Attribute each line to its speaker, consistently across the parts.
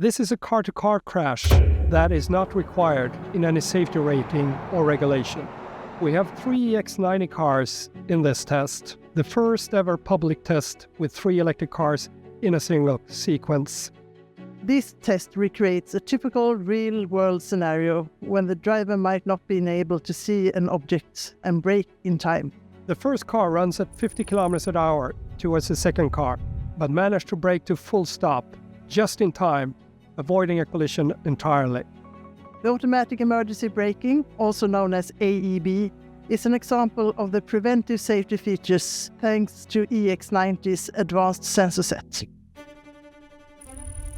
Speaker 1: This is a car-to-car crash that is not required in any safety rating or regulation. We have 3 EX90 cars in this test, the first ever public test with 3 electric cars in a single sequence.
Speaker 2: This test recreates a typical real-world scenario when the driver might not be able to see an object and brake in time.
Speaker 1: The first car runs at 50 km an hour towards the second car, but managed to brake to full stop just in time, avoiding a collision entirely.
Speaker 2: The automatic emergency braking, also known as AEB, is an example of the preventive safety features thanks to EX90's advanced sensor set.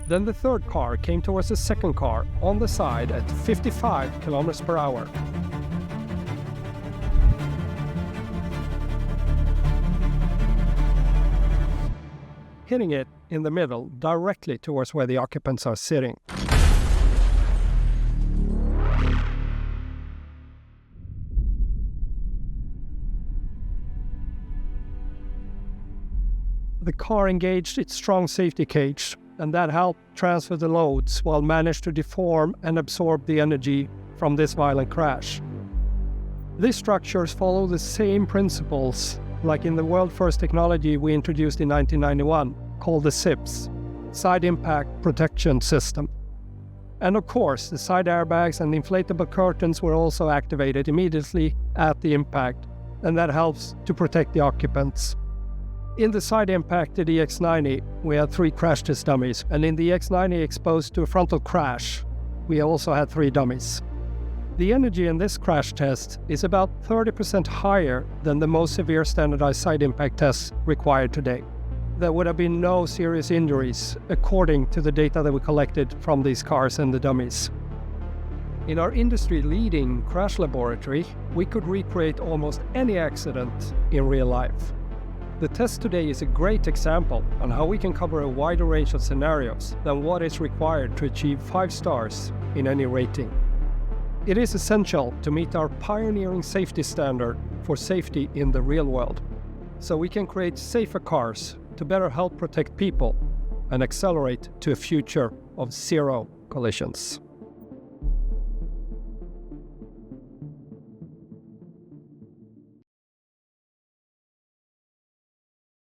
Speaker 1: Then the third car came towards the second car on the side at 55 km per hour. Hitting it in the middle, directly towards where the occupants are sitting. The car engaged its strong safety cage, and that helped transfer the loads while managed to deform and absorb the energy from this violent crash. These structures follow the same principles like in the world-first technology we introduced in 1991, called the SIPS, Side Impact Protection System. And of course, the side airbags and the inflatable curtains were also activated immediately at the impact, and that helps to protect the occupants. In the side impacted EX90, we had 3 crash test dummies, and in the EX90 exposed to a frontal crash, we also had 3 dummies. The energy in this crash test is about 30% higher than the most severe standardized side impact tests required today. There would have been no serious injuries, according to the data that we collected from these cars and the dummies. In our industry-leading crash laboratory, we could recreate almost any accident in real life. The test today is a great example on how we can cover a wider range of scenarios than what is required to achieve 5 stars in any rating. It is essential to meet our pioneering safety standard for safety in the real world, so we can create safer cars to better help protect people and accelerate to a future of 0 collisions.